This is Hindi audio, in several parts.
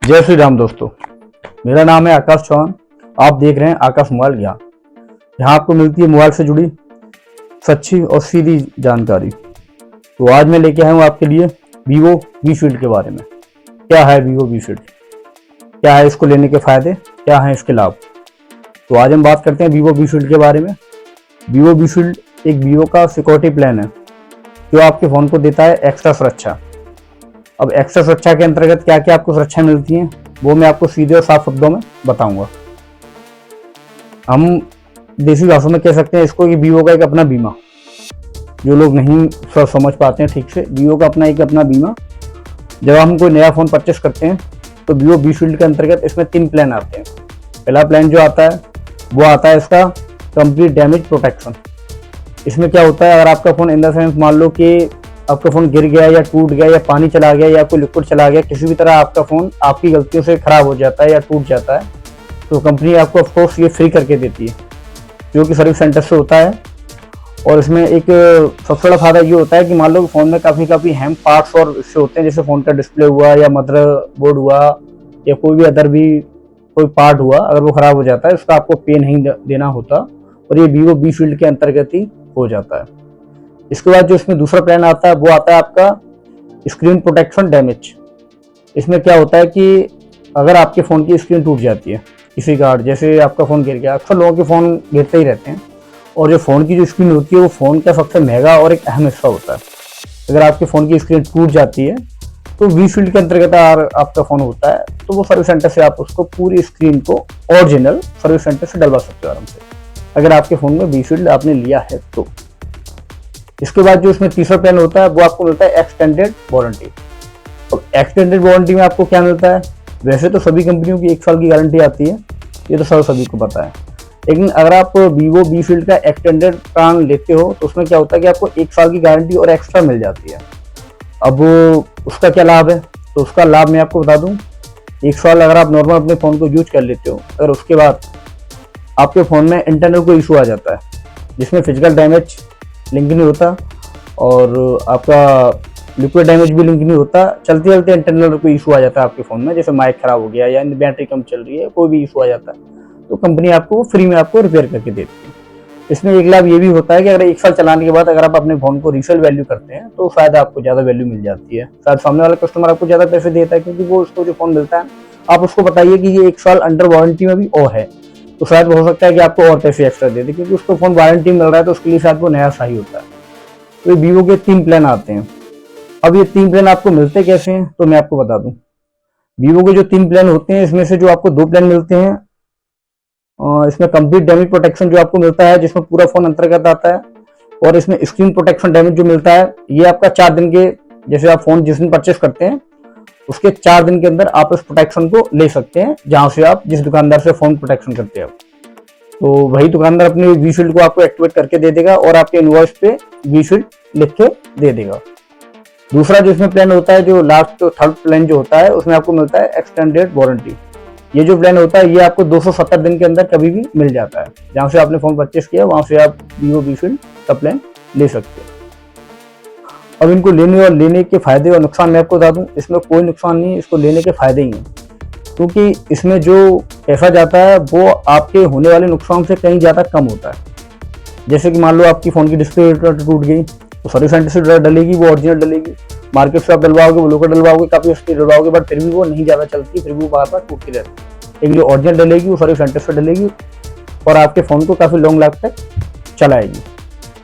जय श्री राम दोस्तों, मेरा नाम है आकाश चौहान। आप देख रहे हैं आकाश मोबाइल ज्ञान। यहाँ आपको मिलती है मोबाइल से जुड़ी सच्ची और सीधी जानकारी। तो आज मैं लेके आया हूँ आपके लिए वीवो वी शील्ड के बारे में। क्या है वीवो वी शील्ड, क्या है इसको लेने के फायदे, क्या है इसके लाभ। तो आज हम बात करते हैं वीवो वी शील्ड के बारे में। वीवो वी शील्ड एक वीवो का सिक्योरिटी प्लान है जो आपके फ़ोन को देता है एक्स्ट्रा सुरक्षा। अब एक्स्ट्रा सुरक्षा के अंतर्गत क्या क्या आपको सुरक्षा मिलती है वो मैं आपको सीधे और साफ शब्दों में बताऊंगा। हम देसी भाषा में कह सकते हैं इसको कि वीवो का एक अपना बीमा। जो लोग नहीं समझ पाते हैं ठीक से, वीवो का अपना बीमा। जब हम कोई नया फ़ोन परचेस करते हैं तो वीवो वी शील्ड के अंतर्गत इसमें 3 प्लान आते हैं। पहला प्लान जो आता है वो आता है इसका कंप्लीट डैमेज प्रोटेक्शन। इसमें क्या होता है, अगर आपका फ़ोन इन द सेंस मान लो कि आपका फ़ोन गिर गया या टूट गया या पानी चला गया या कोई लिक्विड चला गया, किसी भी तरह आपका फ़ोन आपकी गलतियों से ख़राब हो जाता है या टूट जाता है, तो कंपनी आपको ऑफकोर्स ये फ्री करके देती है जो कि सर्विस सेंटर से होता है। और इसमें एक सबसे बड़ा फायदा ये होता है कि मान लो फ़ोन में काफ़ी हैम पार्ट्स और इससे होते हैं, जैसे फ़ोन का डिस्प्ले हुआ या मदर बोर्ड हुआ या कोई भी अदर भी कोई पार्ट हुआ, अगर वो ख़राब हो जाता है उसका आपको पे नहीं देना होता और ये वीवो वी शील्ड के अंतर्गत ही हो जाता है। इसके बाद जो इसमें दूसरा प्लान आता है वो आता है आपका स्क्रीन प्रोटेक्शन डैमेज। इसमें क्या होता है कि अगर आपके फ़ोन की स्क्रीन टूट जाती है किसी कारण, जैसे आपका फ़ोन गिर गया, अक्सर लोगों के फ़ोन गिरते ही रहते हैं, और जो फ़ोन की जो स्क्रीन होती है वो फ़ोन का सबसे महंगा और एक अहम हिस्सा होता है। अगर आपके फ़ोन की स्क्रीन टूट जाती है तो वी शील्ड के अंतर्गत आपका फ़ोन होता है, तो वो सर्विस सेंटर से आप उसको पूरी स्क्रीन को ओरिजिनल सर्विस सेंटर से डलवा सकते हो आराम से, अगर आपके फ़ोन में वी शील्ड आपने लिया है तो। इसके बाद जो इसमें तीसरा प्लान होता है वो आपको मिलता है एक्सटेंडेड वारंटी। और एक्सटेंडेड वारंटी में आपको क्या मिलता है, वैसे तो सभी कंपनियों की 1 साल की गारंटी आती है, ये तो सभी को पता है, लेकिन अगर आप वीवो वी शील्ड का एक्सटेंडेड प्लान लेते हो तो उसमें क्या होता है कि आपको 1 साल की गारंटी और एक्स्ट्रा मिल जाती है। अब उसका क्या लाभ है, तो उसका लाभ मैं आपको बता दूं। 1 साल अगर आप नॉर्मल अपने फ़ोन को यूज कर लेते हो, अगर उसके बाद आपके फ़ोन में इंटरनल कोई इशू आ जाता है जिसमें फिजिकल डैमेज लिंक नहीं होता और आपका लिक्विड डैमेज भी लिंक नहीं होता, चलते चलते इंटरनल कोई इशू आ जाता है आपके फ़ोन में, जैसे माइक खराब हो गया या बैटरी कम चल रही है, कोई भी इशू आ जाता है, तो कंपनी आपको फ्री में आपको रिपेयर करके देती है। इसमें एक लाभ ये भी होता है कि अगर 1 साल चलाने के बाद अगर आप अपने फ़ोन को रीसेल वैल्यू करते हैं तो शायद आपको ज़्यादा वैल्यू मिल जाती है, शायद सामने वाला कस्टमर आपको ज़्यादा पैसे देता है, क्योंकि वो उसको जो फ़ोन मिलता है आप उसको बताइए कि ये 1 साल अंडर वारंटी में भी और है, तो शायद हो सकता है कि आपको और पैसे एक्स्ट्रा दे दे, क्योंकि उसको फ़ोन वारंटी मिल रहा है तो उसके लिए शायद वो नया सही होता है। तो वीवो के 3 प्लान आते हैं। अब ये 3 प्लान आपको मिलते कैसे हैं तो मैं आपको बता दूं। वीवो के जो 3 प्लान होते हैं इसमें से जो आपको 2 प्लान मिलते हैं, इसमें कंप्लीट डैमेज प्रोटेक्शन जो आपको मिलता है जिसमें पूरा फोन अंतर्गत आता है, और इसमें स्क्रीन प्रोटेक्शन डैमेज जो मिलता है ये आपका 4 दिन के, जैसे आप फोन जिस दिन परचेस करते हैं उसके 4 दिन के अंदर आप इस प्रोटेक्शन को ले सकते हैं, जहां से आप जिस दुकानदार से फोन प्रोटेक्शन करते हैं तो वही दुकानदार अपने वी शील्ड को आपको एक्टिवेट करके दे देगा और आपके इनवॉइस पे वी शील्ड लिख के दे देगा। दूसरा जो इसमें प्लान होता है, जो लास्ट थर्ड प्लान जो होता है, उसमें आपको मिलता है एक्सटेंडेड वारंटी। ये जो प्लान होता है ये आपको 270 दिन के अंदर कभी भी मिल जाता है, जहां से आपने फोन परचेस किया वहां से आप वीवो वी शील्ड का प्लान ले सकते हैं। अब इनको लेने के फायदे और नुकसान मैं आपको बता दूं। इसमें कोई नुकसान नहीं है, इसको लेने के फायदे ही हैं, क्योंकि इसमें जो पैसा जाता है वो आपके होने वाले नुकसान से कहीं ज़्यादा कम होता है। जैसे कि मान लो आपकी फ़ोन की डिस्प्ले टूट गई तो सर्विस सेंटर से डलेगी, वो ओरिजिनल डलेगी, मार्केट से आप डलवाओगे, वो लोकल डलवाओगे, काफ़ी अच्छी डलवाओगे, बट फिर भी वो नहीं ज़्यादा चलती, फिर भी वो बार बार टूटती रहती है। लेकिन जो ओरिजिनल डलेगी वो सर्विस सेंटर से डलेगी और आपके फ़ोन को काफ़ी लॉन्ग लाइफ तक चलाएगी।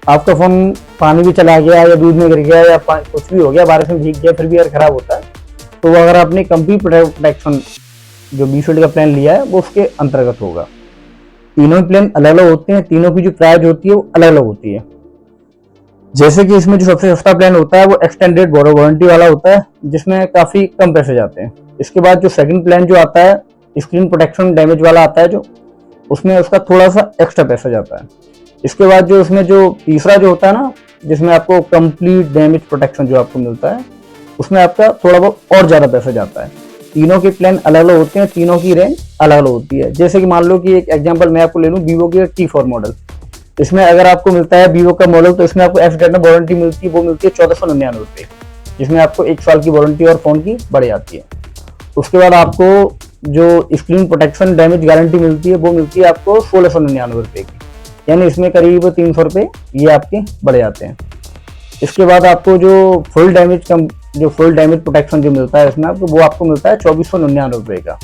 आपका फ़ोन पानी भी चला गया या दूध में गिर गया या कुछ भी हो गया, बारिश में भीग गया, फिर भी अगर खराब होता है तो वो अगर आपने कंप्लीट प्रोटेक्शन जो वी शील्ड का प्लान लिया है वो उसके अंतर्गत होगा। तीनों प्लान अलग अलग होते हैं, तीनों की जो प्राइस होती है वो अलग अलग होती है। जैसे कि इसमें जो सबसे सस्ता प्लान होता है वो एक्सटेंडेड वारंटी वाला होता है, जिसमें काफी कम पैसे जाते हैं। इसके बाद जो सेकंड प्लान जो आता है स्क्रीन प्रोटेक्शन डैमेज वाला आता है, जो उसमें उसका थोड़ा सा एक्स्ट्रा पैसा जाता है। इसके बाद जो इसमें जो तीसरा जो होता है ना, जिसमें आपको कंप्लीट डैमेज प्रोटेक्शन जो आपको मिलता है, उसमें आपका थोड़ा बहुत और ज्यादा पैसा जाता है। तीनों के प्लान अलग अलग होते हैं, तीनों की रेंज अलग अलग होती है। जैसे कि मान लो कि एक एग्जांपल मैं आपको ले लूं, वीवो की T4 मॉडल, इसमें अगर आपको मिलता है वीवो का मॉडल तो इसमें आपको एक्सटेंडेड वारंटी मिलती है, वो मिलती है 1499 रुपये, जिसमें आपको 1 साल की वारंटी और फोन की बढ़ जाती है। उसके बाद आपको जो स्क्रीन प्रोटेक्शन डैमेज गारंटी मिलती है वो मिलती है आपको 1699 की, यानी इसमें करीब 300 रुपये ये आपके बढ़ जाते हैं। इसके बाद आपको जो फुल डैमेज प्रोटेक्शन जो मिलता है इसमें आपको, वो आपको मिलता है 2499 का।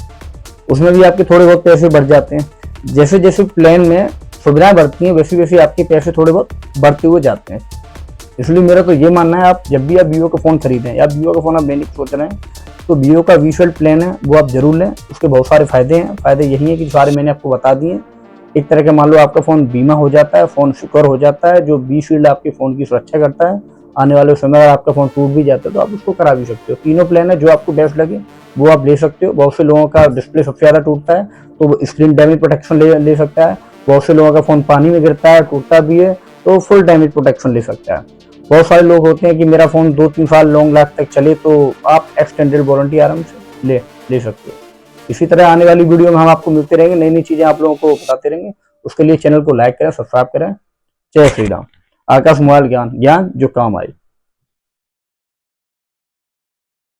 उसमें भी आपके थोड़े बहुत पैसे बढ़ जाते हैं। जैसे जैसे प्लान में सुविधाएं बढ़ती हैं वैसे वैसे आपके पैसे थोड़े बहुत बढ़ते हुए जाते हैं। इसलिए मेरा तो ये मानना है, आप जब भी आप वीवो का फ़ोन खरीदें या वीवो का फ़ोन आप लेने की सोच रहे हैं तो वीवो का वी शील्ड प्लान है वो आप जरूर लें। उसके बहुत सारे फायदे हैं। फायदे यही है कि सारे मैंने आपको बता दिए। एक तरह के मान लो आपका फ़ोन बीमा हो जाता है, फ़ोन सिक्योर हो जाता है। जो वी शील्ड आपके फ़ोन की सुरक्षा करता है, आने वाले समय अगर आपका फ़ोन टूट भी जाता है तो आप उसको करा भी सकते हो। तीनों प्लान है, जो आपको बेस्ट लगे वो आप ले सकते हो। बहुत से लोगों का डिस्प्ले सबसे ज़्यादा टूटता है तो वो स्क्रीन डैमेज प्रोटेक्शन ले सकता है। बहुत से लोगों का फ़ोन पानी में गिरता है, टूटता भी है, तो फुल डैमेज प्रोटेक्शन ले सकता है। बहुत सारे लोग होते हैं कि मेरा फ़ोन 2-3 साल लॉन्ग लास्ट तक चले, तो आप एक्सटेंडेड वारंटी आराम से ले सकते हो। इसी तरह आने वाली वीडियो में हम आपको मिलते रहेंगे, नई नई चीज़ें आप लोगों को बताते रहेंगे। उसके लिए चैनल को लाइक करें, सब्सक्राइब करें। जय श्री राम। आकाश मोबाइल ज्ञान जो काम आए।